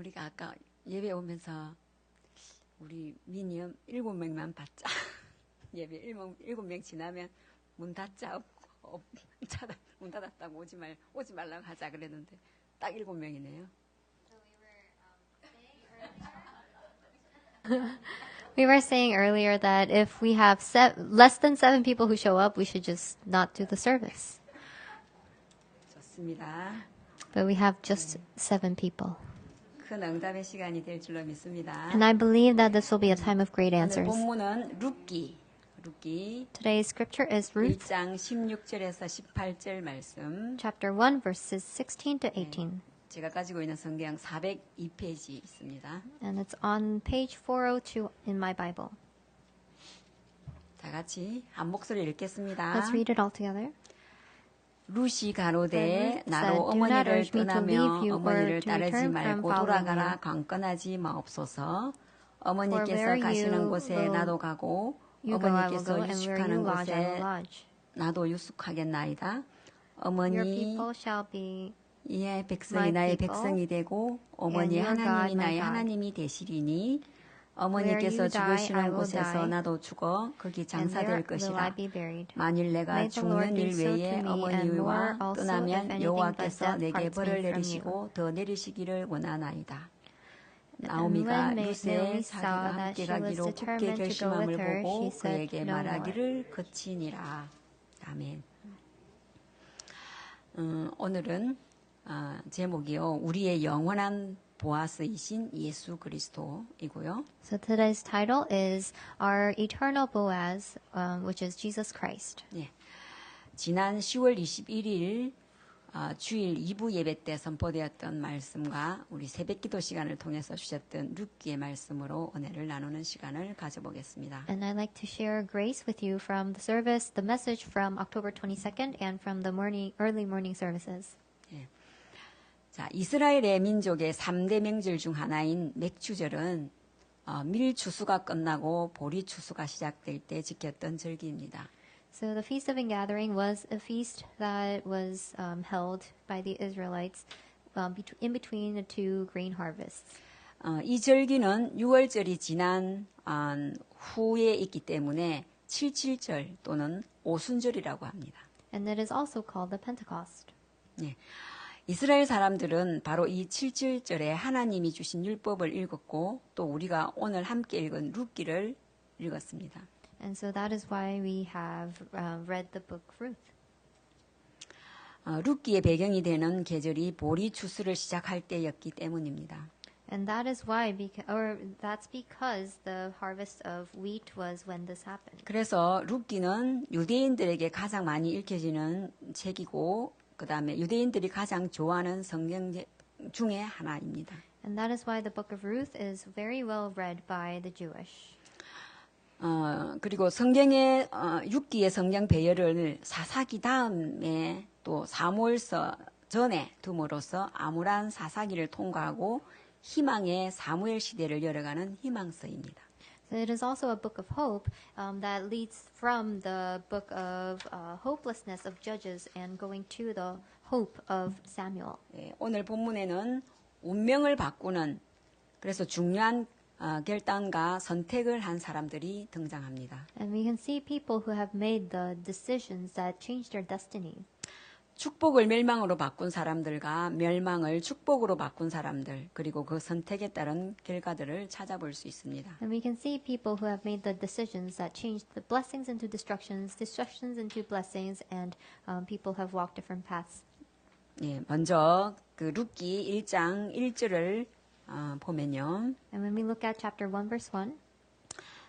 우리가 아까 예배 오면서 우리 미니엄 7명만 받자. 예배 7명 지나면 문 닫자. 문 닫았다고 오지 말라고 하자 그랬는데 딱 7명이네요. We were saying earlier that if we have less than 7 people who show up, we should just not do the service. 좋습니다. But we have just 7 people. 큰 응답의 시간이 될 줄로 믿습니다. And I believe that this will be a time of great 오늘 answers. 본문은 룻기 Today's scripture is Ruth 1장 16절에서 18절 말씀. chapter 1 verses 16 to 18. 제가 가지고 있는 성경 402페이지 있습니다. And it's on page 402 in my Bible. 다 같이 한 목소리 읽겠습니다. Let's read it all together. 룻이 가로되 나로 said, 어머니를 "Do not urge me to 떠나며 leave you 어머니를 or to 따르지 return 말고 from following 돌아가라 you. 강건하지 마옵소서. For 어머니께서 where 가시는 you 곳에 will- 나도 가고 You go, I will go, 어머니께서 and where you 유숙하는 lodge, I will 곳에 lodge. 나도 유숙하겠나이다. Your 어머니 people shall be 이의 백성이 my 나의 people, 백성이 되고 어머니 and your God 하나님이 my 나의 God. 하나님이 되시리니 Where 어머니께서 you die, I 죽으시는 will 곳에서 die, 나도 죽어 거기 and there 장사될 will I 것이라. be buried. 만일 내가 May the Lord 죽는 do 일 so to 외에 me, and 어머니와 more also, if 떠나면 anything but 여호와께서 death 내게 parts 벌을 me from 내리시고 더 내리시기를 원하나이다. And 나오미가 when 룻의 Naomi saw 자기가 that 함께 she was 가기로 굳게 determined to go 결심함을 with her, 보고 she said 그에게 no more. 말하기를 그치니라. 아멘. 오늘은 제목이요. 우리의 영원한 보아스이신 예수 그리스도이고요. So today's title is Our Eternal Boaz, which is Jesus Christ. 예. 지난 10월 21일 주일 2부 예배 때 선포되었던 말씀과 우리 새벽기도 시간을 통해서 주셨던 룻기의 말씀으로 은혜를 나누는 시간을 가져보겠습니다. And I'd like to share grace with you from the service, the message from October 22nd and from the early morning services. 예. 자, 이스라엘의 민족의 3대 명절 중 하나인 맥주절은 밀 추수가 끝나고 보리 추수가 시작될 때 지켰던 절기입니다. So the Feast of Ingathering was a feast that was held by the Israelites in between the two grain harvests. 이 절기는 6월절이 지난 후에 있기 때문에 77절 또는 오순절이라고 합니다. And it is also called the Pentecost. 예. 이스라엘 사람들은 바로 이 77절에 하나님이 주신 율법을 읽었고 또 우리가 오늘 함께 읽은 룻기를 읽었습니다. And so that is why we have read the book Ruth. 룻기의 배경이 되는 계절이 보리 추수를 시작할 때였기 때문입니다. And that is why, that's because the harvest of wheat was when this happened. 그래서 룻기는 유대인들에게 가장 많이 읽혀지는 책이고 그 다음에 유대인들이 가장 좋아하는 성경 중에 하나입니다. And that is why the book of Ruth is very well read by the Jewish. 그리고 성경의 6기의 성경 배열을 사사기 다음에 또 사무엘서 전에 둠으로써 암울한 사사기를 통과하고 희망의 사무엘 시대를 열어가는 희망서입니다. So it is also a book of hope that leads from the book of hopelessness of Judges and going to the hope of Samuel. 예, 오늘 본문에는 운명을 바꾸는 그래서 중요한 결단과 선택을 한 사람들이 등장합니다. And we can see people who have made the decisions that changed their destiny. 축복을 멸망으로 바꾼 사람들과 멸망을 축복으로 바꾼 사람들 그리고 그 선택에 따른 결과들을 찾아볼 수 있습니다. And we can see people who have made the decisions that changed the blessings into destructions, destructions into blessings, and people have walked different paths. 예, 먼저 그 룻기 1장 1절을 보면요. And when we look at chapter 1 verse 1,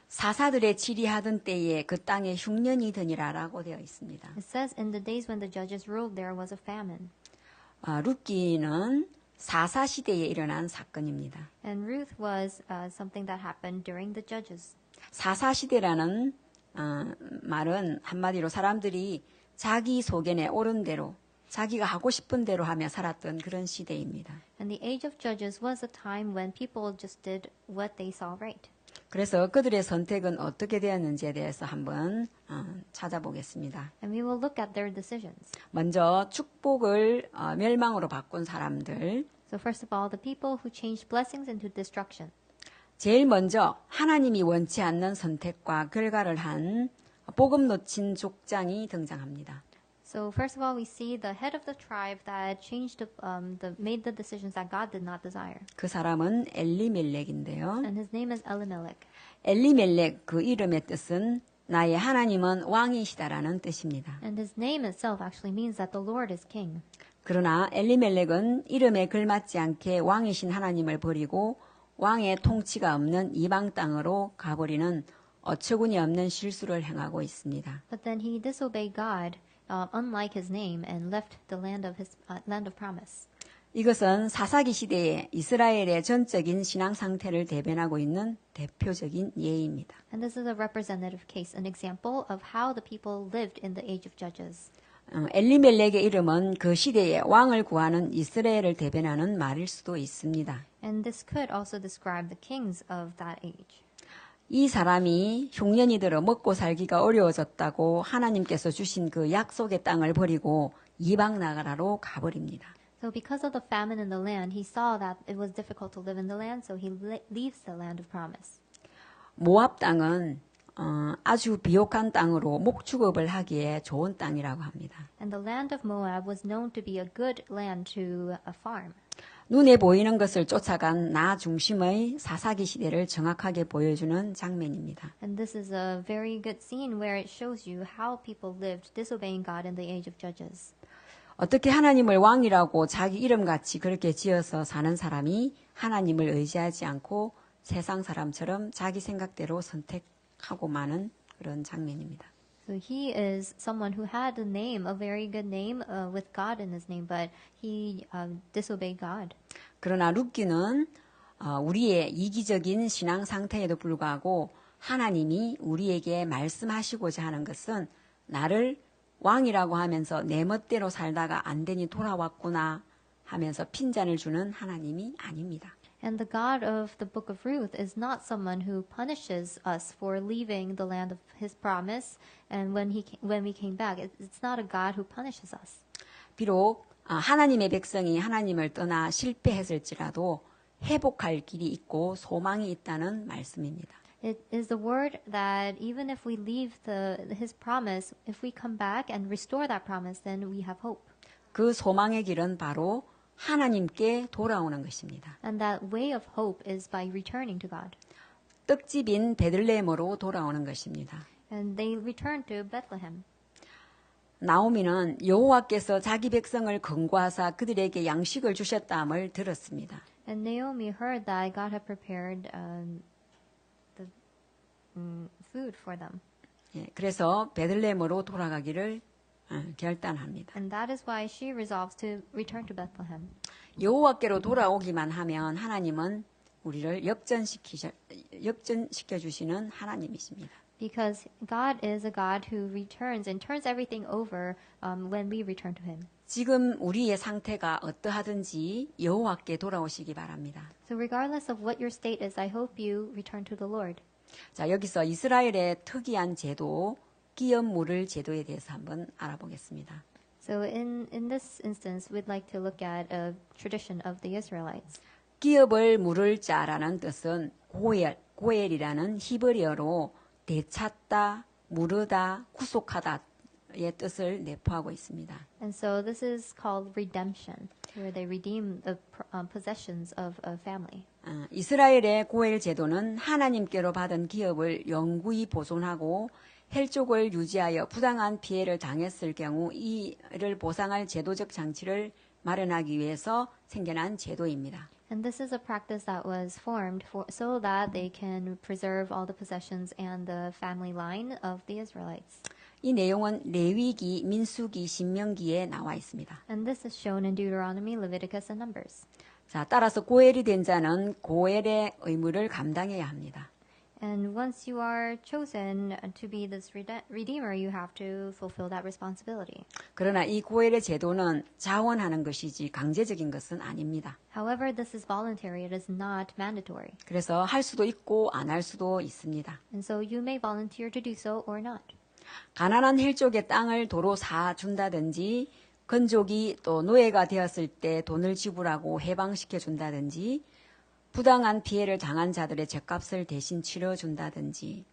사사들의 치리하던 때에 그 땅에 흉년이 드니라라고 되어 있습니다. it says, in the days when the judges ruled, there was a famine. 룻기는 사사 시대에 일어난 사건입니다. And Ruth was something that happened during the judges. 사사 시대라는 말은 한마디로 사람들이 자기 소견에 옳은 대로 자기가 하고 싶은 대로 하며 살았던 그런 시대입니다. And the age of judges was a time when people just did what they saw right. 그래서 그들의 선택은 어떻게 되었는지에 대해서 한번 찾아보겠습니다. And we will look at their decisions. 먼저 축복을 멸망으로 바꾼 사람들. So first of all, the people who changed blessings into destruction. 제일 먼저 하나님이 원치 않는 선택과 결과를 한 복음 놓친 족장이 등장합니다. So first of all, we see the head of the tribe that made the decisions that God did not desire. 그 사람은 엘리멜렉인데요. And his name is Elimelech. 엘리멜렉 그 이름의 뜻은 나의 하나님은 왕이시다라는 뜻입니다. And his name itself actually means that the Lord is king. 그러나 엘리멜렉은 이름에 걸맞지 않게 왕이신 하나님을 버리고 왕의 통치가 없는 이방 땅으로 가버리는 어처구니 없는 실수를 행하고 있습니다. But then he disobeyed God, unlike his name, and left the land of promise. 이것은 사사기 시대의 이스라엘의 전적인 신앙 상태를 대변하고 있는 대표적인 예입니다. And this is a representative case, an example of how the people lived in the age of Judges. 엘리멜렉의 이름은 그 시대의 왕을 구하는 이스라엘을 대변하는 말일 수도 있습니다. And this could also describe the kings of that age. 이 사람이 흉년이 들어 먹고 살기가 어려워졌다고 하나님께서 주신 그 약속의 땅을 버리고 이방 나라로 가버립니다. So because of the famine in the land, he saw that it was difficult to live in the land, so he leaves the land of promise. 모압 땅은 아주 비옥한 땅으로 목축업을 하기에 좋은 땅이라고 합니다. And the land of Moab was known to be a good land to farm. 눈에 보이는 것을 쫓아간 나 중심의 사사기 시대를 정확하게 보여주는 장면입니다. And this is a very good scene where it shows you how people lived disobeying God in the age of Judges. 어떻게 하나님을 왕이라고 자기 이름같이 그렇게 지어서 사는 사람이 하나님을 의지하지 않고 세상 사람처럼 자기 생각대로 선택하고 마는 그런 장면입니다. So he is someone who had a name, a very good name with God in his name, but he disobeyed God. 그러나 룻기는 우리의 이기적인 신앙 상태에도 불구하고 하나님이 우리에게 말씀하시고자 하는 것은 나를 왕이라고 하면서 내 멋대로 살다가 안 되니 돌아왔구나 하면서 핀잔을 주는 하나님이 아닙니다. And the God of the book of Ruth is not someone who punishes us for leaving the land of his promise, and when we came back, it's not a God who punishes us. 비록 하나님의 백성이 하나님을 떠나 실패했을지라도 회복할 길이 있고 소망이 있다는 말씀입니다. It is the word that even if we leave his promise, if we come back and restore that promise, then we have hope. 그 소망의 길은 바로 하나님께 돌아오는 것입니다. And that way of hope is by returning to God. 떡집인 베들레헴으로 돌아오는 것입니다. And they returned to Bethlehem. 나오미는 여호와께서 자기 백성을 건고하사 그들에게 양식을 주셨다함을 들었습니다. And Naomi heard that God had prepared the food for them. 예, 그래서 베들레헴으로 돌아가기를 결단합니다. And that is why she resolves to return to Bethlehem. 여호와께로 돌아오기만 하면 하나님은 우리를 역전시켜 주시는 하나님이십니다. Because God is a God who returns and turns everything over when we return to Him. 지금 우리의 상태가 어떠하든지 여호와께 돌아오시기 바랍니다. So regardless of what your state is, I hope you return to the Lord. 자, 여기서 이스라엘의 특이한 제도, 기업 물을 제도에 대해서 한번 알아보겠습니다. So in this instance, we'd like to look at a tradition of the Israelites. 기업을 물을 자라는 뜻은 고엘이라는 히브리어로 되찾다, 물으다, 구속하다의 뜻을 내포하고 있습니다. And so this is called redemption, where they redeem the possessions of a family. 이스라엘의 고엘 제도는 하나님께로 받은 기업을 영구히 보존하고 헬족을 유지하여 부당한 피해를 당했을 경우 이를 보상할 제도적 장치를 마련하기 위해서 생겨난 제도입니다. And this is a practice that was formed so that they can preserve all the possessions and the family line of the Israelites. 이 내용은 레위기, 민수기, 신명기에 나와 있습니다. And this is shown in Deuteronomy, Leviticus, and Numbers. 자, 따라서 고엘이 된 자는 고엘의 의무를 감당해야 합니다. And once you are chosen to be this redeemer, you have to fulfill that responsibility. 그러나 이 고엘의 제도는 자원하는 것이지 강제적인 것은 아닙니다. However, this is voluntary. It is not mandatory. 그래서 할 수도 있고 안 할 수도 있습니다. And so you may volunteer to do so or not. 가난한 헬족의 땅을 도로 사준다든지 건족이 또 노예가 되었을 때 돈을 지불하고 해방시켜 준다든지 부당한 피해를 당한 자들의 죗값을 대신 치러준다든지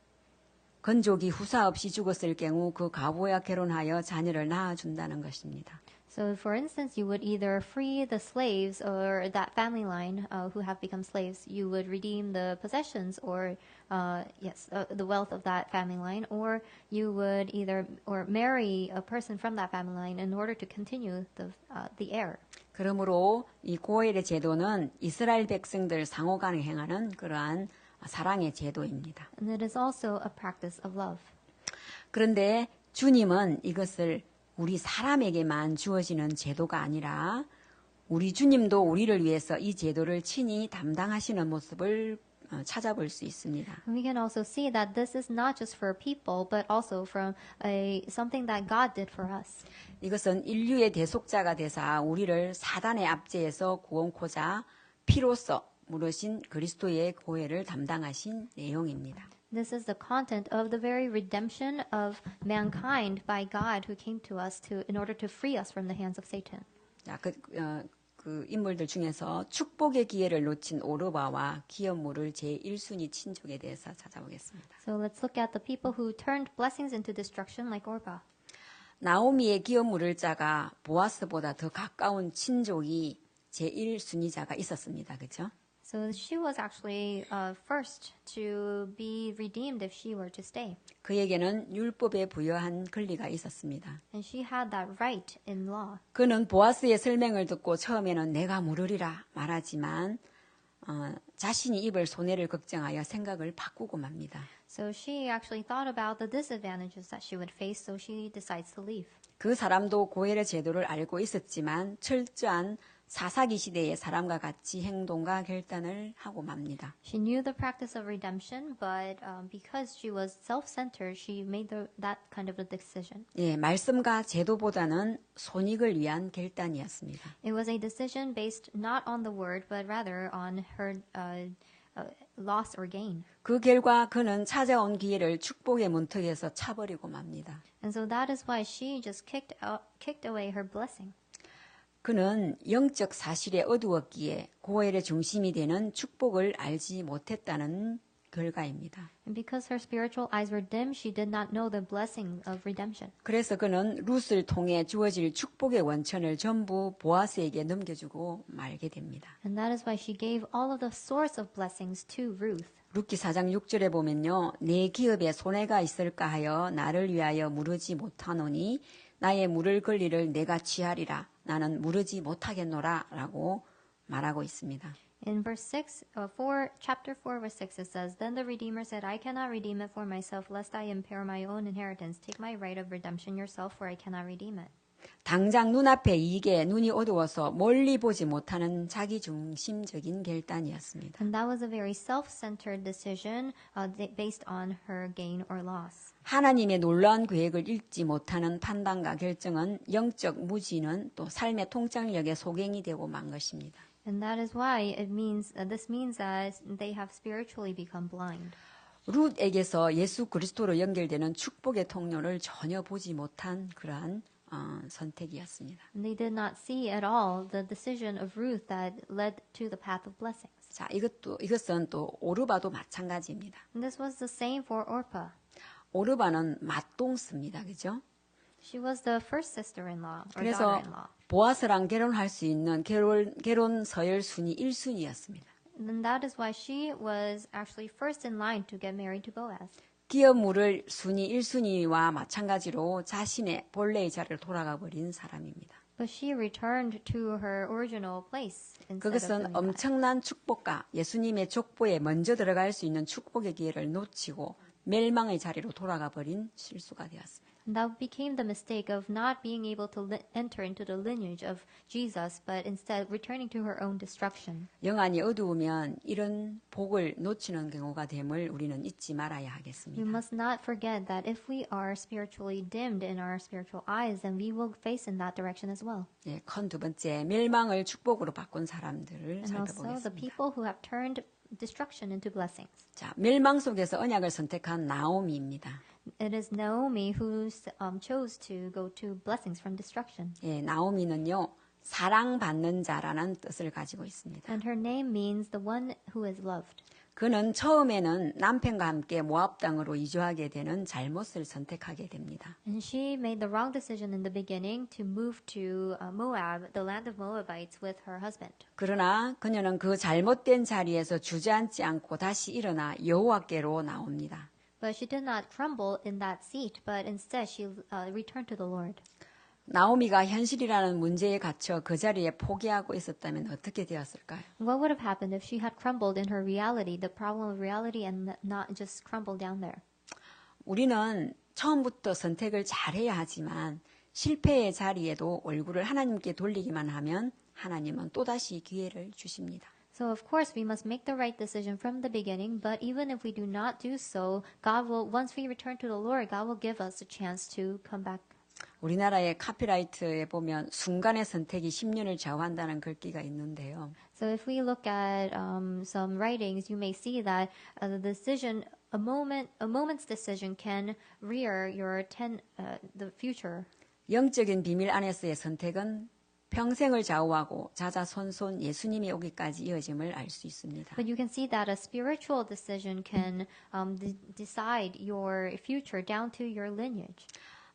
건족이 후사 없이 죽었을 경우 그 가부와 결혼하여 자녀를 낳아준다는 것입니다. So, for instance, you would either free the slaves or that family line who have become slaves. You would redeem the possessions or, the wealth of that family line, or you would either or marry a person from that family line in order to continue the heir. 그러므로 이 고엘의 제도는 이스라엘 백성들 상호간에 행하는 그러한 사랑의 제도입니다. And it is also a practice of love. 그런데 주님은 이것을 우리 사람에게만 주어지는 제도가 아니라 우리 주님도 우리를 위해서 이 제도를 친히 담당하시는 모습을 찾아볼 수 있습니다. And we can also see that this is not just for people, but also from something that God did for us. 이것은 인류의 대속자가 되사 우리를 사단의 압제에서 구원코자 피로써 물으신 그리스도의 고해를 담당하신 내용입니다. This is the content of the very redemption of mankind by God who came to us in order to free us from the hands of Satan. 자, 그 인물들 중에서 축복의 기회를 놓친 오르바와 기업물을 제1순위 친족에 대해서 찾아보겠습니다. So let's look at the people who turned blessings into destruction like Orpah. 나오미의 기업물을 짜가 보아스보다 더 가까운 친족이 제1순위자가 있었습니다. 그렇죠? So she was actually first to be redeemed if she were to stay. 그에게는 율법에 부여한 권리가 있었습니다. And she had that right in law. 그는 보아스의 설명을 듣고 처음에는 내가 물으리라 말하지만 자신이 입을 손해를 걱정하여 생각을 바꾸고 맙니다. So she actually thought about the disadvantages that she would face, so she decides to leave. 그 사람도 고엘의 제도를 알고 있었지만 철저한 사사기 시대의 사람과 같이 행동과 결단을 하고 맙니다. She knew the practice of redemption, but because she was self-centered, she made that kind of a decision. 예, 말씀과 제도보다는 손익을 위한 결단이었습니다. It was a decision based not on the word, but rather on her loss or gain. 그 결과 그는 찾아온 기회를 축복의 문턱에서 차버리고 맙니다. And so that is why she just kicked away her blessing. 그는 영적 사실에 어두웠기에 고엘의 중심이 되는 축복을 알지 못했다는 결과입니다. And because her spiritual eyes were dim, she did not know the blessing of redemption. 그래서 그는 룻을 통해 주어질 축복의 원천을 전부 보아스에게 넘겨주고 말게 됩니다. And that is why she gave all of the source of blessings to Ruth. 룻기 4장 6절에 보면요. 내 기업에 손해가 있을까 하여 나를 위하여 무르지 못하노니 나의 물을 권리를 내가 취하리라. 나는 무르지 못하겠노라 라고 말하고 있습니다. In chapter 4, verse 6, it says, Then the Redeemer said, I cannot redeem it for myself, lest I impair my own inheritance. Take my right of redemption yourself, for I cannot redeem it. 당장 눈앞에 이익에 눈이 어두워서 멀리 보지 못하는 자기중심적인 결단이었습니다. And that was a very self-centered decision based on her gain or loss. 하나님의 놀라운 계획을 읽지 못하는 판단과 결정은 영적 무지는 또 삶의 통찰력에 소갱이 되고 만 것입니다. And that is why this means that they have spiritually become blind. 룻에게서 예수 그리스도로 연결되는 축복의 통로를 전혀 보지 못한 그러한 선택이었습니다. And they did not see at all the decision of Ruth that led to the path of blessings. 자, 이것은 또 오르바도 마찬가지입니다. And this was the same for Orpah. 오르바는 맏동스입니다. 그죠? She was the first sister-in-law or 그래서 daughter-in-law. 보아스랑 결혼할 수 있는 결혼 서열 순위 1순위였습니다. And that is why she was actually first in line to get married to Boaz. 기업물을 순위 1순위와 마찬가지로 자신의 본래의 자리를 돌아가 버린 사람입니다. But she returned to her original place instead of 그것은 doing that. 엄청난 축복과 예수님의 족보에 먼저 들어갈 수 있는 축복의 기회를 놓치고 멸망의 자리로 돌아가 버린 실수가 되었습니다. And that became the mistake of not being able to enter into the lineage of Jesus, but instead returning to her own destruction. 영안이 어두우면 이런 복을 놓치는 경우가 됨을 우리는 잊지 말아야 We 하겠습니다. must not forget that if we are spiritually dimmed in our spiritual eyes, then we will face in that direction as well. 예, 큰 두 번째, 멸망을 축복으로 바꾼 사람들을 And also the 살펴보겠습니다. people who have turned destruction into blessings. 자, 멸망 속에서 언약을 선택한 나오미입니다. It is Naomi who chose to go to blessings from destruction. 예, 나오미는요, 사랑받는 자라는 뜻을 가지고 있습니다. And her name means the one who is loved. 그는 처음에는 남편과 함께 모압 땅으로 이주하게 되는 잘못을 선택하게 됩니다. And she made the wrong decision in the beginning to move to Moab, the land of Moabites, with her husband. 그러나 그녀는 그 잘못된 자리에서 주저앉지 않고 다시 일어나 여호와께로 나옵니다. But she did not crumble in that seat, but instead she returned to the Lord. 나오미가 현실이라는 문제에 갇혀 그 자리에 포기하고 있었다면 어떻게 되었을까요? What would have happened if she had crumbled in her reality, the problem of reality, and not just crumbled down there? 우리는 처음부터 선택을 잘해야 하지만 실패의 자리에도 얼굴을 하나님께 돌리기만 하면 하나님은 또다시 기회를 주십니다. So of course we must make the right decision from the beginning, but even if we do not do so, God will, once we return to the Lord, God will give us a chance to come back. 우리나라의 카피라이트에 보면 순간의 선택이 10년을 좌우한다는 글귀가 있는데요. So if we look at some writings, you may see that the decision, a moment's decision can rear your the future. 영적인 비밀 안에서의 선택은 평생을 좌우하고 자자손손 예수님이 오기까지 이어짐을 알 수 있습니다. But you can see that a spiritual decision can decide your future down to your lineage.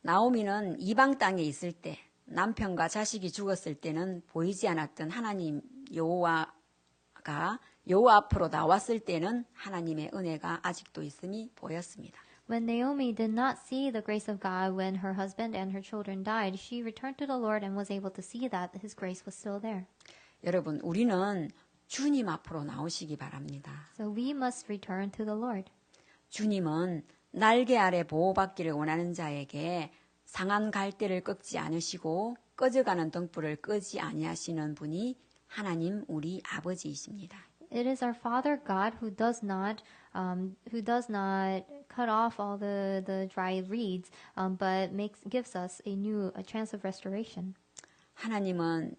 나오미는 이방 땅에 있을 때 남편과 자식이 죽었을 때는 보이지 않았던 하나님 여호와가 여호와 앞으로 나왔을 때는 하나님의 은혜가 아직도 있음이 보였습니다. When Naomi did not see the grace of God when her husband and her children died, she returned to the Lord and was able to see that His grace was still there. 여러분, 우리는 주님 앞으로 나오시기 바랍니다. So we must return to the Lord. 주님은 날개 아래 보호받기를 원하는 자에게 상한 갈대를 꺾지 않으시고 꺼져가는 등불을 끄지 아니하시는 분이 하나님 우리 아버지이십니다. It is our Father God who does not cut off all the dry reeds, but gives us a chance of restoration. 하나님은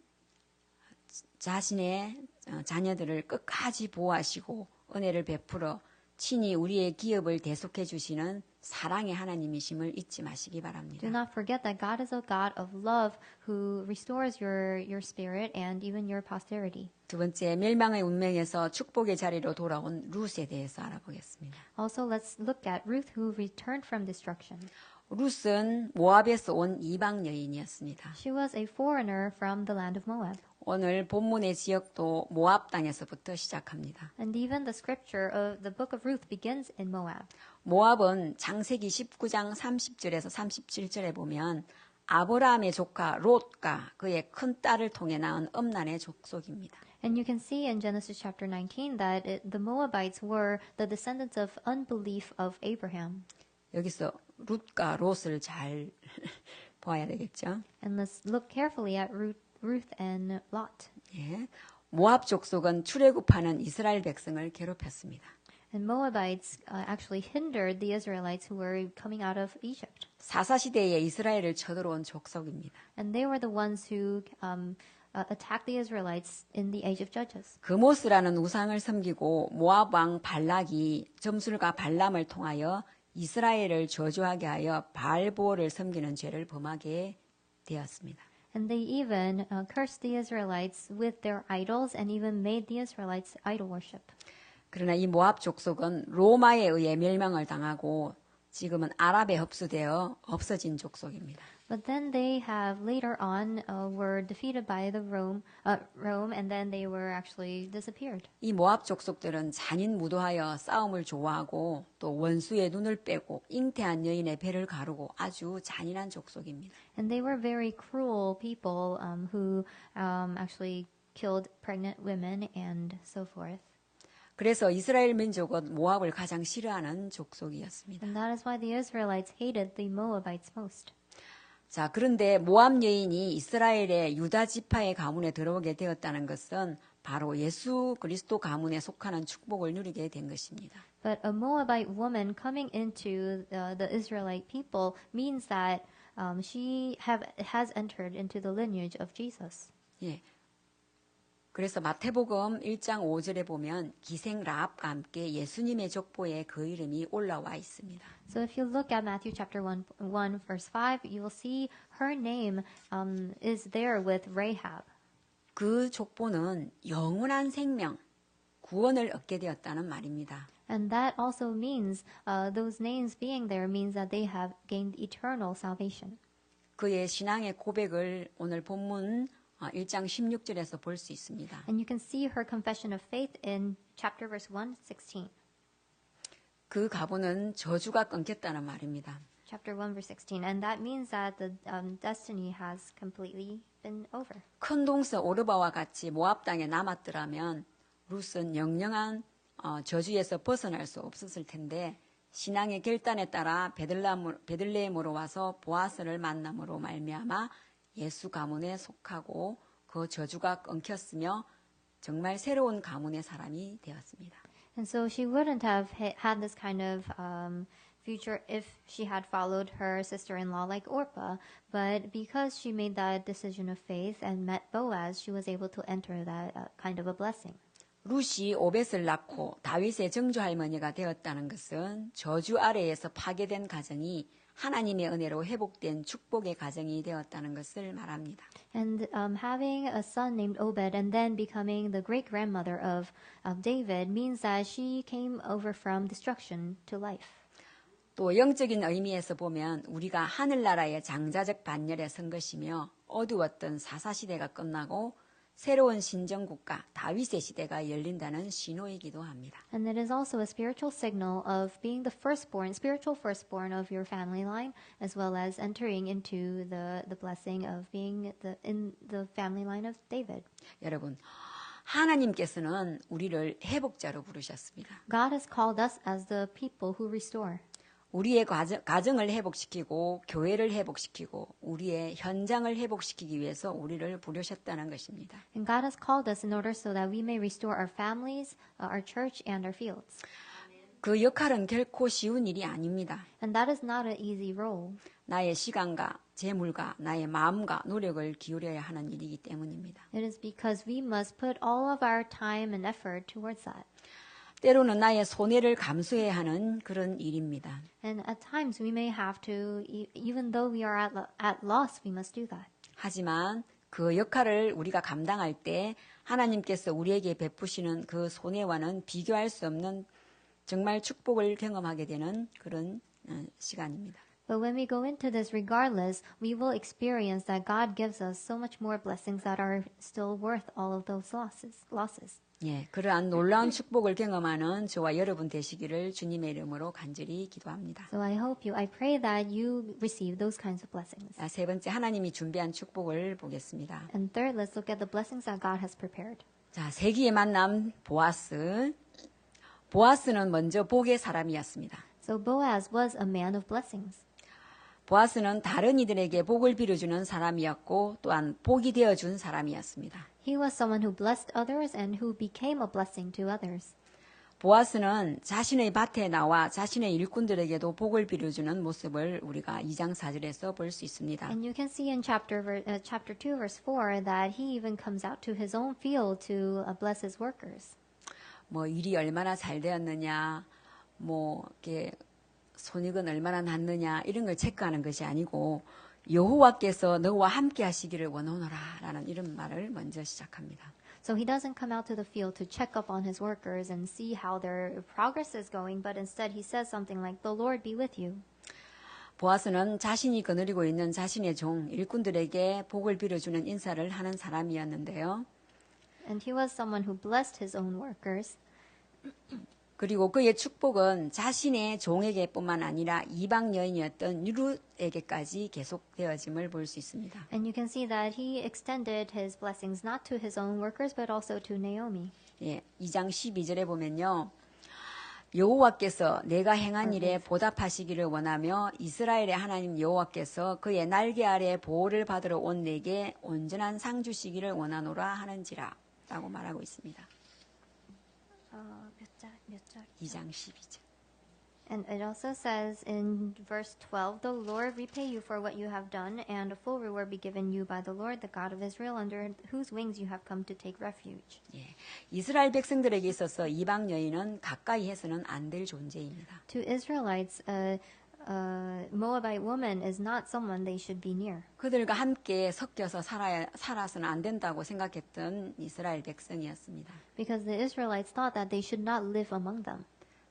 자신의 자녀들을 끝까지 보호하시고 은혜를 베풀어 친히 우리의 기업을 대속해 주시는 사랑의 하나님이심을 잊지 마시기 바랍니다. Do not forget that God is a God of love who restores your spirit and even your posterity. 두 번째, 멸망의 운명에서 축복의 자리로 돌아온 룻에 대해서 알아보겠습니다. Also, let's look at Ruth who returned from destruction. 룻은 모압에서 온 이방 여인이었습니다. She was a foreigner from the land of Moab. 오늘 본문의 지역도 모압 땅에서부터 시작합니다. And even the scripture of the book of Ruth begins in Moab. 모압은 창세기 19장 30절에서 37절에 보면 아브라함의 조카 롯과 그의 큰 딸을 통해 낳은 엄난의 족속입니다. And you can see in Genesis chapter 19 that the Moabites were the descendants of unbelief of Abraham. 여기서 룻과 롯을 잘 보아야 되겠죠. And let's look carefully at Ruth and Lot. 예. 모압 족속은 출애굽하는 이스라엘 백성을 괴롭혔습니다. And Moabites actually hindered the Israelites who were coming out of Egypt. 사사시대에 이스라엘을 쳐들어온 족속입니다. And they were the ones who attacked the Israelites in the age of Judges. 그모스라는 우상을 섬기고 모압 왕 발락이 점술가 발람을 통하여 이스라엘을 저주하게 하여 바알보를 섬기는 죄를 범하게 되었습니다. And they even cursed the Israelites with their idols and even made the Israelites idol worship. 그러나 이 모압 족속은 로마에 의해 멸망을 당하고 지금은 아랍에 흡수되어 없어진 족속입니다. But then they have later on were defeated by the Rome, and then they were actually disappeared. 이 모압 족속들은 잔인 무도하여 싸움을 좋아하고 또 원수의 눈을 빼고 잉태한 여인의 배를 가르고 아주 잔인한 족속입니다. And they were very cruel people who actually killed pregnant women and so forth. 그래서 이스라엘 민족은 모압을 가장 싫어하는 족속이었습니다. And that is why the Israelites hated the Moabites most. 자, 그런데 모압 여인이 이스라엘의 유다 지파의 가문에 들어오게 되었다는 것은 바로 예수 그리스도 가문에 속하는 축복을 누리게 된 것입니다. But a Moabite woman coming into the Israelite people means that she has entered into the lineage of Jesus. 예. 그래서 마태복음 1장 5절에 보면 기생 라합과 함께 예수님의 족보에 그 이름이 올라와 있습니다. So if you look at Matthew chapter 1 verse 5, you will see her name is there with Rahab. 그 족보는 영원한 생명, 구원을 얻게 되었다는 말입니다. And that also means those names being there means that they have gained eternal salvation. 그의 신앙의 고백을 오늘 본문 1장 16절에서 볼 수 있습니다. And you can see her confession of faith in chapter verse 1:16. 그 가문은 저주가 끊겼다는 말입니다. Chapter 1 verse 16. And that means that the destiny has completely been over. 큰 동서 오르바와 같이 모압 땅에 남았더라면 룻은 영영한 저주에서 벗어날 수 없었을 텐데 신앙의 결단에 따라 베들레헴으로 와서 보아스를 만남으로 말미암아 예수 가문에 속하고 그 저주가 끊겼으며 정말 새로운 가문의 사람이 되었습니다. And so she wouldn't have had this kind of future if she had followed her sister-in-law like Orpah, but because she made that decision of faith and met Boaz, she was able to enter that kind of a blessing. 룻이 오벳을 낳고 다윗의 정조 할머니가 되었다는 것은 저주 아래에서 파괴된 가정이 하나님의 은혜로 회복된 축복의 가정이 되었다는 것을 말합니다. And having a son named Obed and then becoming the great-grandmother of David means that she came over from destruction to life. 또 영적인 의미에서 보면 우리가 하늘나라의 장자적 반열에 선 것이며 어두웠던 사사시대가 끝나고 새로운 신정국가 다윗의 시대가 열린다는 신호이기도 합니다. And it is also a spiritual signal of being the firstborn, spiritual firstborn of your family line, as well as entering into the blessing of being in the family line of David. 여러분, 하나님께서는 우리를 회복자로 부르셨습니다. God has called us as the people who restore. 우리의 가정을 회복시키고 교회를 회복시키고 우리의 현장을 회복시키기 위해서 우리를 부르셨다는 것입니다. And God has called us in order so that we may restore our families, our church, and our fields. 그 역할은 결코 쉬운 일이 아닙니다. And that is not an easy role. 나의 시간과 재물과 나의 마음과 노력을 기울여야 하는 일이기 때문입니다. It is because we must put all of our time and effort towards that. 때로는 나의 손해를 감수해야 하는 그런 일입니다. And at times we may have to, even though we are at loss, we must do that. 하지만 그 역할을 우리가 감당할 때 하나님께서 우리에게 베푸시는 그 손해와는 비교할 수 없는 정말 축복을 경험하게 되는 그런 시간입니다. But when we go into this regardless, we will experience that God gives us so much more blessings that are still worth all of those losses. 예, 그러한 놀라운 축복을 경험하는 저와 여러분 되시기를 주님의 이름으로 간절히 기도합니다. So I pray that you receive those kinds of blessings. 세 번째 하나님이 준비한 축복을 보겠습니다. And third, let's look at the blessings that God has prepared. 자, 세기의 만남 보아스. 보아스는 먼저 복의 사람이었습니다. So Boaz was a man of blessings. 보아스는 다른 이들에게 복을 빌어주는 사람이었고 또한 복이 되어준 사람이었습니다. He was someone who blessed others and who became a blessing to others. 보아스는 자신의 밭에 나와 자신의 일꾼들에게도 복을 빌어주는 모습을 우리가 2장 4절에서 볼 수 있습니다. And you can see in chapter 2 verse 4 that he even comes out to his own field to bless his workers. 뭐 일이 얼마나 잘 되었느냐, 뭐 이렇게 손익은 얼마나 났느냐 이런 걸 체크하는 것이 아니고 여호와께서 너와 함께 하시기를 원하노라라는 이런 말을 먼저 시작합니다. So he doesn't come out to the field to check up on his workers and see how their progress is going, but instead he says something like, "The Lord be with you." 보아스는 자신이 거느리고 있는 자신의 종 일꾼들에게 복을 빌어주는 인사를 하는 사람이었는데요. And he was someone who blessed his own workers. 그리고 그의 축복은 자신의 종에게뿐만 아니라 이방 여인이었던 룻에게까지 계속되어짐을 볼 수 있습니다. And you can see that he extended his blessings not to his own workers but also to Naomi. 예, 2장 12절에 보면요. 여호와께서 내가 행한 일에 보답하시기를 원하며 이스라엘의 하나님 여호와께서 그의 날개 아래 보호를 받으러 온 내게 온전한 상 주시기를 원하노라 하는지라 라고 말하고 있습니다. 몇 절? 2장 12절. And it also says in verse 12, the Lord repay you for what you have done, and a full reward be given you by the Lord, the God of Israel, under whose wings you have come to take refuge. 예, 이스라엘 백성들에게 있어서 이방 여인은 가까이 해서는 안 될 존재입니다. To Israelites, a Moabite woman is not someone they should be near. 그들과 함께 섞여서 살아서는 안 된다고 생각했던 이스라엘 백성이었습니다. Because the Israelites thought that they should not live among them.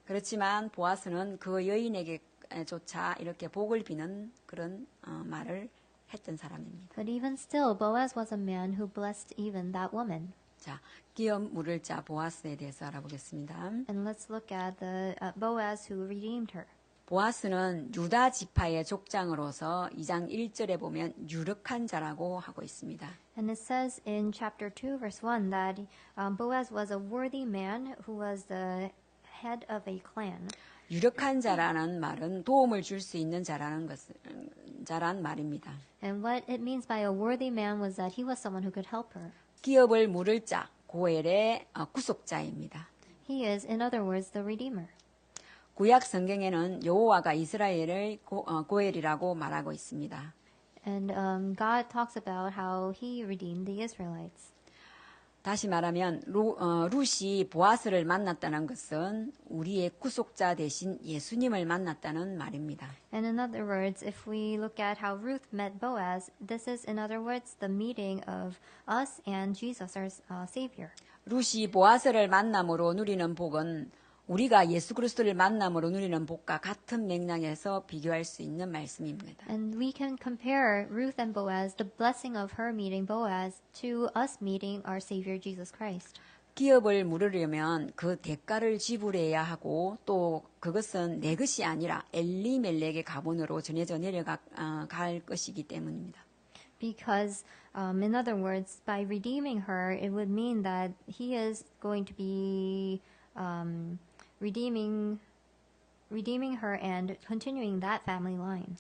그렇지만 보아스는 그 여인에게조차 이렇게 복을 비는 그런 말을 했던 사람입니다. But even still, Boaz was a man who blessed even that woman. 자, 기업 물을 자 보아스에 대해서 알아보겠습니다. And let's look at the Boaz who redeemed her. 보아스는 유다 지파의 족장으로서 2장 1절에 보면 유력한 자라고 하고 있습니다. And it says in chapter 2, verse 1, that Boaz was a worthy man who was the head of a clan. 유력한 자라는 말은 도움을 줄 수 있는 자라는 말입니다. And what it means by a worthy man was that he was someone who could help her. 기업을 물을 자, 고엘의 구속자입니다. He is, in other words, the redeemer. 구약 성경에는 여호와가 이스라엘을 고엘이라고 말하고 있습니다. And God talks about how he redeemed the Israelites. 다시 말하면 룻이 보아스를 만났다는 것은 우리의 구속자 대신 예수님을 만났다는 말입니다. And in other words, if we look at how Ruth met Boaz, this is, in other words, the meeting of us and Jesus, our Savior. 룻이 보아스를 만남으로 누리는 복은 우리가 예수 그리스도를 만남으로 누리는 복과 같은 맥락에서 비교할 수 있는 말씀입니다. And we can compare Ruth and Boaz, the blessing of her meeting Boaz, to us meeting our Savior Jesus Christ. 기업을 물으려면 그 대가를 지불해야 하고 또 그것은 내 것이 아니라 엘리멜렉의 가문으로 전해져 내려갈 것이기 때문입니다. Because, in other words, by redeeming her, it would mean that he is going to be redeeming her and continuing that family line.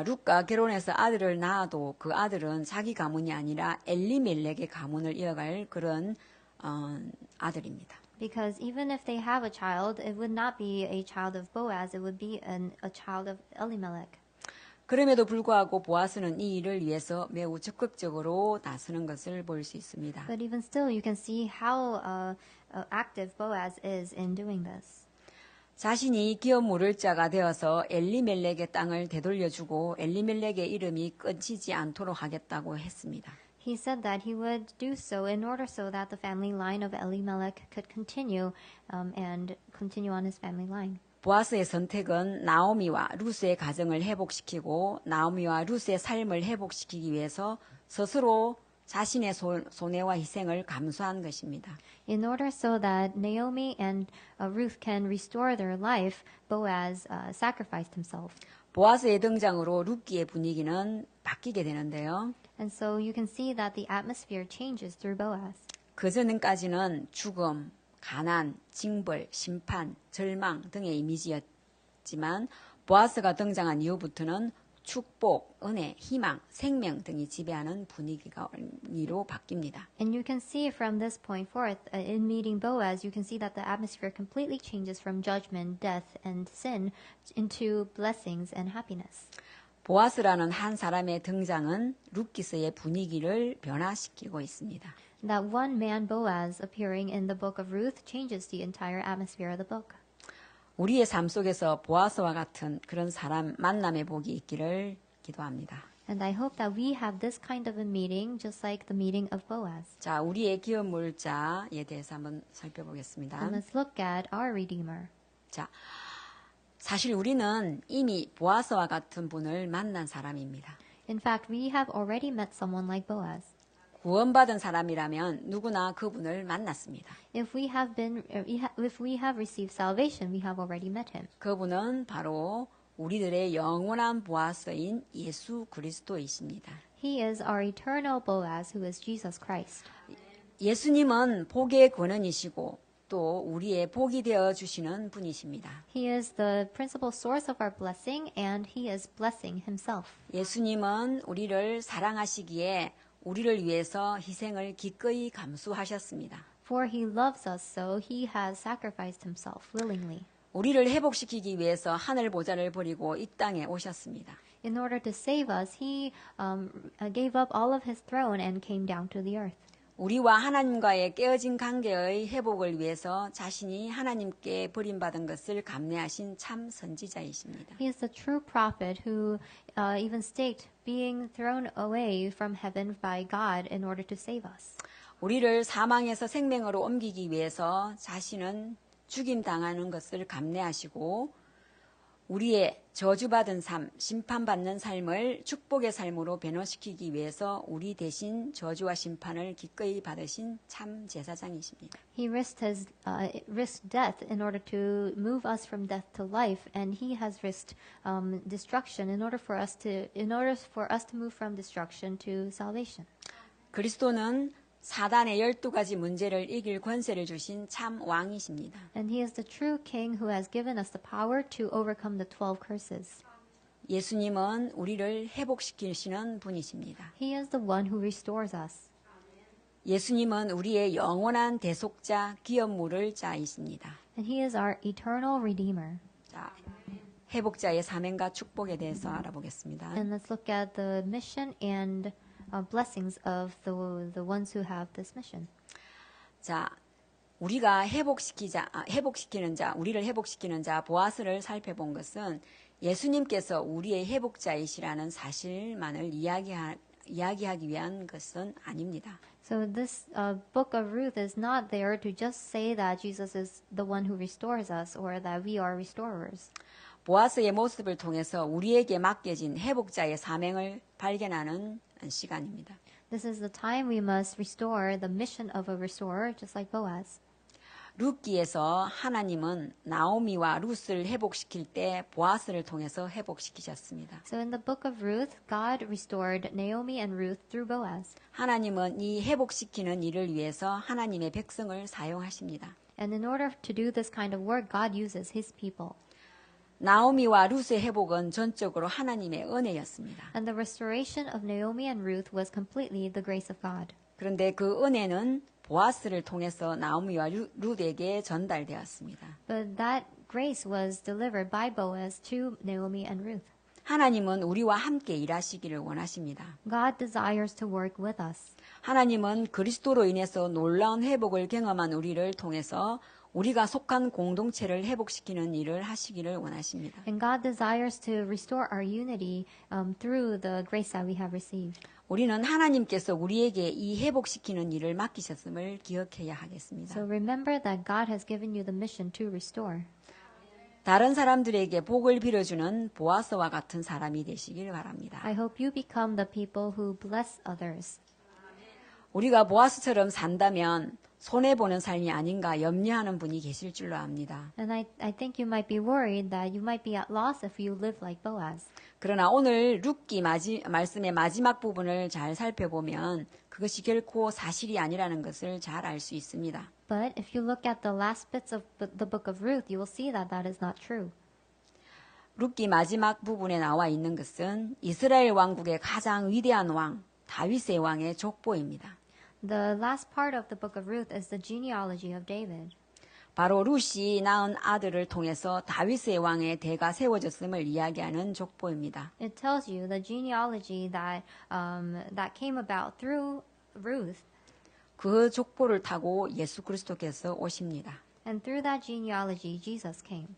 룻과 결혼해서 아들을 낳아도 그 아들은 자기 가문이 아니라 엘리멜렉의 가문을 이어갈 그런 아들입니다. Because even if they have a child, it would not be a child of Boaz, it would be a child of Elimelech. 그럼에도 불구하고 보아스는 이 일을 위해서 매우 적극적으로 나서는 것을 볼 수 있습니다. But even still, you can see how active Boaz is in doing this. 자신이 기업 물을 자가 되어서 엘리멜렉의 땅을 되돌려주고 엘리멜렉의 이름이 끊기지 않도록 하겠다고 했습니다. He said that he would do so in order so that the family line of Elimelech could continue and continue on his family line. 보아스의 선택은 나오미와 룻의 가정을 회복시키고 나오미와 룻의 삶을 회복시키기 위해서 스스로 자신의 손해와 희생을 감수한 것입니다. In order so that Naomi and Ruth can restore their life, Boaz sacrificed himself. 보아스의 등장으로 룻기의 분위기는 바뀌게 되는데요. And so you can see that the atmosphere changes through Boaz. 그전까지는 죽음, 가난, 징벌, 심판, 절망 등의 이미지였지만 보아스가 등장한 이후부터는 축복, 은혜, 희망, 생명 등이 지배하는 분위기로 바뀝니다. And you can see from this point forth, in meeting Boaz, you can see that the atmosphere completely changes from judgment, death, and sin into blessings and happiness. 보아스라는 한 사람의 등장은 룻기서의 분위기를 변화시키고 있습니다. That one man, Boaz, appearing in the book of Ruth changes the entire atmosphere of the book. 우리의 삶 속에서 보아스와 같은 그런 사람 만남의 복이 있기를 기도합니다. And I hope that we have this kind of a meeting, just like the meeting of Boaz. 자, 우리의 기업 물자에 대해서 한번 살펴보겠습니다. And let's look at our Redeemer. 자, 사실 우리는 이미 보아스와 같은 분을 만난 사람입니다. In fact, we have already met someone like Boaz. 구원받은 사람이라면 누구나 그분을 만났습니다. If we have received salvation, we have already met him. 그분은 바로 우리들의 영원한 보아스인 예수 그리스도이십니다. He is our eternal Boaz, who is Jesus Christ. 예수님은 복의 근원이시고 또 우리의 복이 되어 주시는 분이십니다. He is the principal source of our blessing, and he is blessing himself. 예수님은 우리를 사랑하시기에 우리를 위해서 희생을 기꺼이 감수하셨습니다. For he loves us so, he has sacrificed himself willingly. 우리를 회복시키기 위해서 하늘 보좌를 버리고 이 땅에 오셨습니다. In order to save us, he gave up all of his throne and came down to the earth. 우리와 하나님과의 깨어진 관계의 회복을 위해서 자신이 하나님께 버림받은 것을 감내하신 참 선지자이십니다. He is the true prophet who even staked being thrown away from heaven by God in order to save us. 우리를 사망에서 생명으로 옮기기 위해서 자신은 죽임당하는 것을 감내하시고 우리의 저주받은 삶, 심판받는 삶을 축복의 삶으로 변화시키기 위해서 우리 대신 저주와 심판을 기꺼이 받으신 참 제사장이십니다. He risked death in order to move us from death to life, and he has risked destruction in order for us to move from destruction to salvation. 그리스도는 사단의 12가지 문제를 이길 권세를 주신 참 왕이십니다. And he is the true king who has given us the power to overcome the 12 curses. 예수님은 우리를 회복시키시는 분이십니다. He is the one who restores us. 예수님은 우리의 영원한 대속자, 기업물을 자이십니다. And he is our eternal redeemer. 자, 회복자의 사명과 축복에 대해서 알아보겠습니다. And let's look at the mission and blessings of the ones who have this mission. 자, 우리가 회복시키는 자, 우리를 회복시키는 자 보아스를 살펴본 것은 예수님께서 우리의 회복자이시라는 사실만을 이야기하기 위한 것은 아닙니다. So this book of Ruth is not there to just say that Jesus is the one who restores us or that we are restorers. 보아스의 모습을 통해서 우리에게 맡겨진 회복자의 사명을 발견하는 시간입니다. This is the time we must restore the mission of a restorer, just like Boaz. 룻기에서 하나님은 나오미와 룻을 회복시킬 때 보아스를 통해서 회복시키셨습니다. So in the book of Ruth, God restored Naomi and Ruth through Boaz. 하나님은 이 회복시키는 일을 위해서 하나님의 백성을 사용하십니다. And in order to do this kind of work, God uses his people. 나오미와 룻의 회복은 전적으로 하나님의 은혜였습니다. And the restoration of Naomi and Ruth was completely the grace of God. 그런데 그 은혜는 보아스를 통해서 나오미와 룻에게 전달되었습니다. But that grace was delivered by Boaz to Naomi and Ruth. 하나님은 우리와 함께 일하시기를 원하십니다. God desires to work with us. 하나님은 그리스도로 인해서 놀라운 회복을 경험한 우리를 통해서 우리가 속한 공동체를 회복시키는 일을 하시기를 원하십니다. And God desires to restore our unity through the grace that we have received. 우리는 하나님께서 우리에게 이 회복시키는 일을 맡기셨음을 기억해야 하겠습니다. So remember that God has given you the mission to restore. 다른 사람들에게 복을 빌어주는 보아스와 같은 사람이 되시길 바랍니다. I hope you become the people who bless others. 우리가 보아스처럼 산다면 손해보는 삶이 아닌가 염려하는 분이 계실 줄로 압니다. And I think you might be worried that you might be at loss if you live like Boaz. 그러나 오늘 룻기 말씀의 마지막 부분을 잘 살펴보면 그것이 결코 사실이 아니라는 것을 잘 알 수 있습니다. But if you look at the last bits of the book of Ruth, you will see that that is not true. 룻기 마지막 부분에 나와 있는 것은 이스라엘 왕국의 가장 위대한 왕, 다윗의 왕의 족보입니다. The last part of the book of Ruth is the genealogy of David. 바로 룻이 낳은 아들을 통해서 다윗의 왕의 대가 세워졌음을 이야기하는 족보입니다. It tells you the genealogy that came about through Ruth, 그 족보를 타고 예수 그리스도께서 오십니다. and through that genealogy, Jesus came.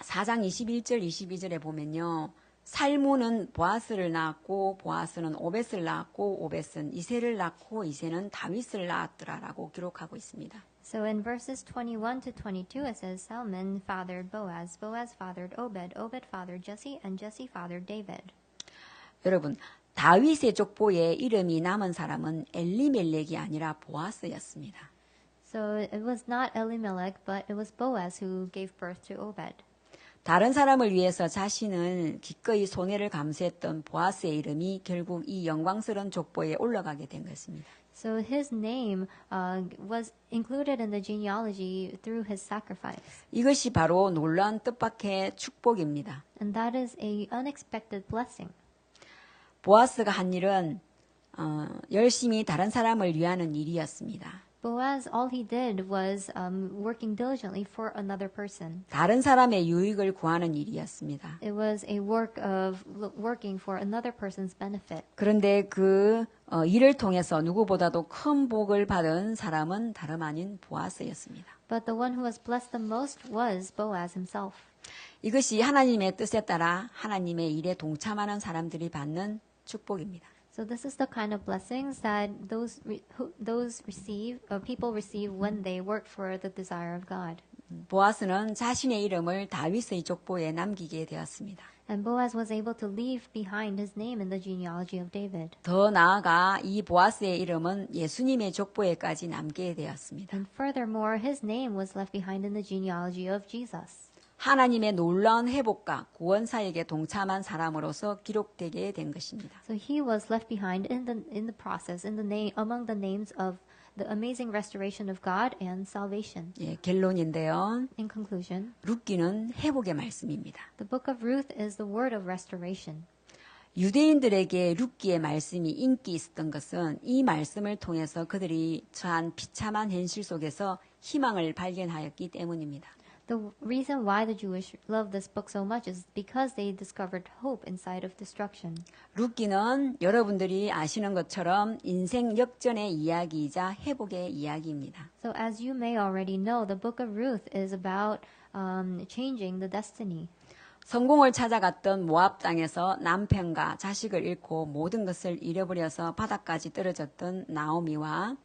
4장 21절 22절에 보면요. 살무는 보아스를 낳았고 보아스는 오벳을 낳았고 오벳은 이새를 낳고 이새는 다윗을 낳았더라라고 기록하고 있습니다. So in verses 21 to 22 it says Salmon fathered Boaz, Boaz fathered Obed, Obed fathered Jesse, and Jesse fathered David. 여러분, 다윗의 족보에 이름이 남은 사람은 엘리멜렉이 아니라 보아스였습니다. So it was not Elimelech, but it was Boaz who gave birth to Obed. 다른 사람을 위해서 자신을 기꺼이 손해를 감수했던 보아스의 이름이 결국 이 영광스러운 족보에 올라가게 된 것입니다. So his name was included in the genealogy through his sacrifice. 이것이 바로 놀라운 뜻밖의 축복입니다. And that is a unexpected blessing. 보아스가 한 일은 열심히 다른 사람을 위하는 일이었습니다. Boaz, all he did was working diligently for another person. 다른 사람의 유익을 구하는 일이었습니다. It was a work of working for another person's benefit. 그런데 그 일을 통해서 누구보다도 큰 복을 받은 사람은 다름 아닌 보아스였습니다. But the one who was blessed the most was Boaz himself. 이것이 하나님의 뜻에 따라 하나님의 일에 동참하는 사람들이 받는 축복입니다. So this is the kind of blessings that people receive when they work for the desire of God. 보아스는 자신의 이름을 다윗의 족보에 남기게 되었습니다. And Boaz was able to leave behind his name in the genealogy of David. 더 나아가 이 보아스의 이름은 예수님의 족보에까지 남게 되었습니다. And furthermore, his name was left behind in the genealogy of Jesus. 하나님의 놀라운 회복과 구원 사역에 동참한 사람으로서 기록되게 된 것입니다. So he was left behind in the process, among the names of the amazing restoration of God and salvation. 예, 결론인데요. In conclusion, 룻기는 회복의 말씀입니다. the book of Ruth is the word of restoration. 유대인들에게 룻기의 말씀이 인기 있었던 것은 이 말씀을 통해서 그들이 처한 비참한 현실 속에서 희망을 발견하였기 때문입니다. The reason why the Jewish love this book so much is because they discovered hope inside of destruction. 룻기는 여러분들이 아시는 것처럼 인생 역전의 이야기이자 회복의 이야기입니다. So as you may already know, the book of Ruth is about changing the destiny. 성공을 찾아갔던 모압 땅에서 남편과 자식을 잃고 모든 것을 잃어버려서 바닥까지 떨어졌던 나오미와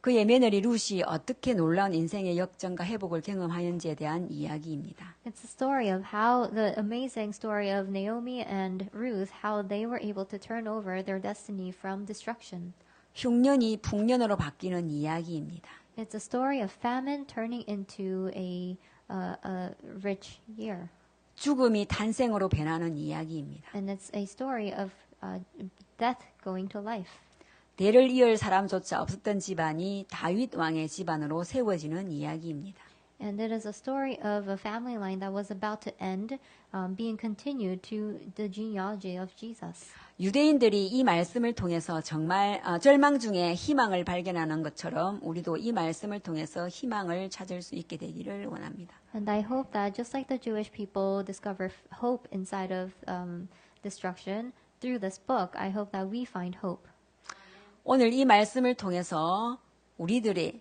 그의 며느리 룻이 어떻게 놀라운 인생의 역전과 회복을 경험하였는지에 대한 이야기입니다. It's a story of how the amazing story of Naomi and Ruth, how they were able to turn over their destiny from destruction. 흉년이 풍년으로 바뀌는 이야기입니다. It's a story of famine turning into a rich year. 죽음이 탄생으로 변하는 이야기입니다. And it's a story of death going to life. 대를 이을 사람조차 없었던 집안이 다윗 왕의 집안으로 세워지는 이야기입니다. And it is a story of a family line that was about to end, being continued to the genealogy of Jesus. 유대인들이 이 말씀을 통해서 정말 절망 중에 희망을 발견하는 것처럼 우리도 이 말씀을 통해서 희망을 찾을 수 있게 되기를 원합니다. And I hope that just like the Jewish people discover hope inside of destruction through this book, I hope that we find hope. 오늘 이 말씀을 통해서 우리들의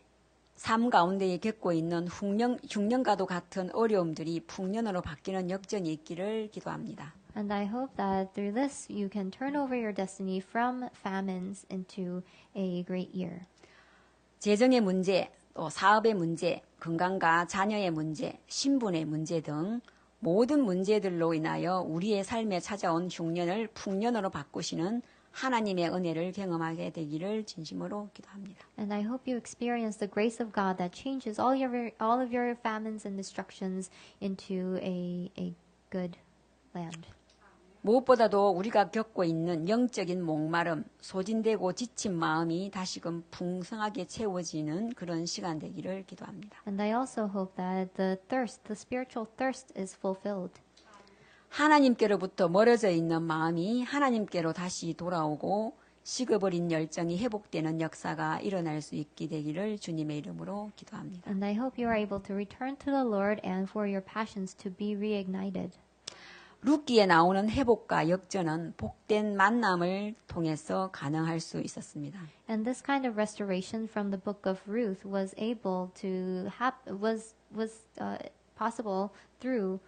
삶 가운데 겪고 있는 흉년과도 같은 어려움들이 풍년으로 바뀌는 역전이 있기를 기도합니다. And I hope that through this you can turn over your destiny from famines into a great year. 재정의 문제, 또 사업의 문제, 건강과 자녀의 문제, 신분의 문제 등 모든 문제들로 인하여 우리의 삶에 찾아온 흉년을 풍년으로 바꾸시는 하나님의 은혜를 경험하게 되기를 진심으로 기도합니다. And I hope you experience the grace of God that changes all of your famines and destructions into a good land. 무엇보다도 우리가 겪고 있는 영적인 목마름, 소진되고 지친 마음이 다시금 풍성하게 채워지는 그런 시간 되기를 기도합니다. And I also hope that the spiritual thirst is fulfilled. 하나님께로부터 멀어져 있는 마음이 하나님께로 다시 돌아오고 식어버린 열정이 회복되는 역사가 일어날 수 있게 되기를 주님의 이름으로 기도합니다. And I hope you are able to return to the Lord and for your passions to be reignited. 룻기에 나오는 회복과 역전은 복된 만남을 통해서 가능할 수 있었습니다. And this kind of restoration from the book of Ruth was possible through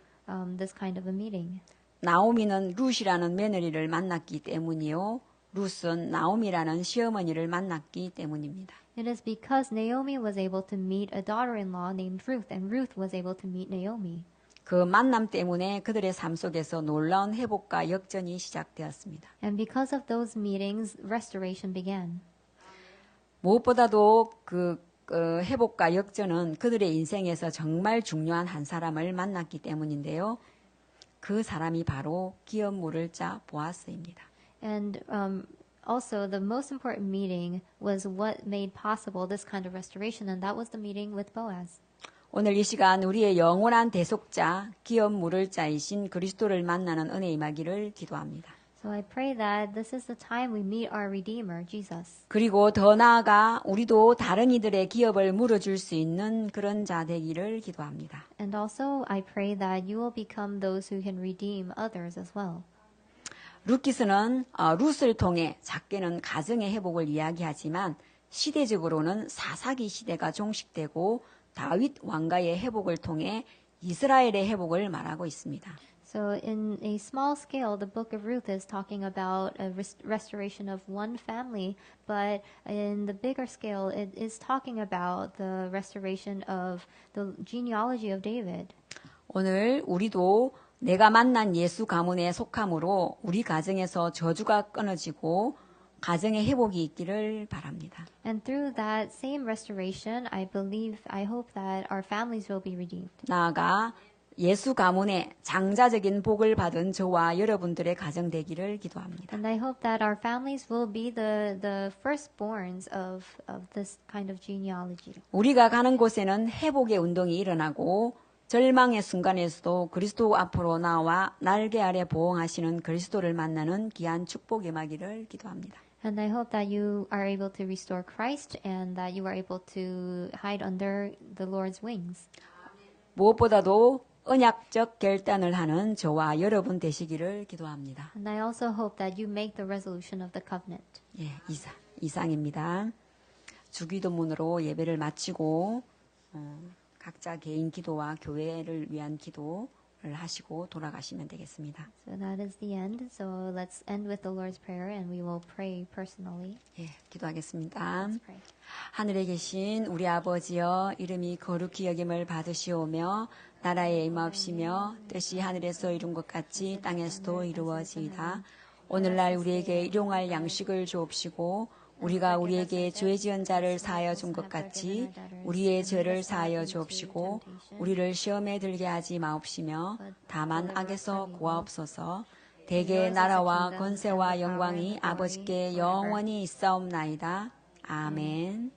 this kind of a meeting. 나오미는 룻이라는 며느리를 만났기 때문이요. 룻은 나오미라는 시어머니를 만났기 때문입니다. It is because Naomi was able to meet a daughter-in-law named Ruth, and Ruth was able to meet Naomi. 그 만남 때문에 그들의 삶 속에서 놀라운 회복과 역전이 시작되었습니다. And because of those meetings, restoration began. 무엇보다도 그 회복과 역전은 그들의 인생에서 정말 중요한 한 사람을 만났기 때문인데요. 그 사람이 바로 기업 물을 자 보아스입니다. And also, the most important meeting was what made possible this kind of restoration, and that was the meeting with Boaz. 오늘 이 시간 우리의 영원한 대속자, 기업 물을 자이신 그리스도를 만나는 은혜 임하기를 기도합니다. So I pray that this is the time we meet our Redeemer, Jesus. 그리고 더 나아가 우리도 다른 이들의 기업을 물어줄 수 있는 그런 자 되기를 기도합니다. And also, I pray that you will become those who can redeem others as well. 룻기스는 룻을 통해 작게는 가정의 회복을 이야기하지만 시대적으로는 사사기 시대가 종식되고 다윗 왕가의 회복을 통해 이스라엘의 회복을 말하고 있습니다. So in a small scale, the book of Ruth is talking about a restoration of one family, but in the bigger scale, it is talking about the restoration of the genealogy of David. 오늘 우리도 내가 만난 예수 가문에 속함으로 우리 가정에서 저주가 끊어지고 가정의 회복이 있기를 바랍니다. And through that same restoration, I hope that our families will be redeemed. 나아가 예수 가문의 장자적인 복을 받은 저와 여러분들의 가정 되기를 기도합니다. And I hope that our families will be the firstborns of this kind of genealogy. 우리가 가는 곳에는 회복의 운동이 일어나고 절망의 순간에서도 그리스도 앞으로 나와 날개 아래 보호하시는 그리스도를 만나는 귀한 축복 임하기를 기도합니다. And I hope that you are able to restore Christ and that you are able to hide under the Lord's wings. 무엇보다도 언약적 결단을 하는 저와 여러분 되시기를 기도합니다. And I also hope that you make the resolution of the covenant. 예, 이상입니다. 주기도문으로 예배를 마치고 각자 개인 기도와 교회를 위한 기도를 하시고 돌아가시면 되겠습니다. So that is the end. So let's end with the Lord's Prayer and we will pray personally. 예, 기도하겠습니다. Let's pray. 하늘에 계신 우리 아버지여 이름이 거룩히 여김을 받으시오며 나라에 임하옵시며 뜻이 하늘에서 이룬 것 같이 땅에서도 이루어지이다. 오늘날 우리에게 일용할 양식을 주옵시고 우리가 우리에게 죄 지은 자를 사하여 준 것 같이 우리의 죄를 사하여 주옵시고 우리를 시험에 들게 하지 마옵시며 다만 악에서 구하옵소서. 대개 나라와 권세와 영광이 아버지께 영원히 있사옵나이다. 아멘.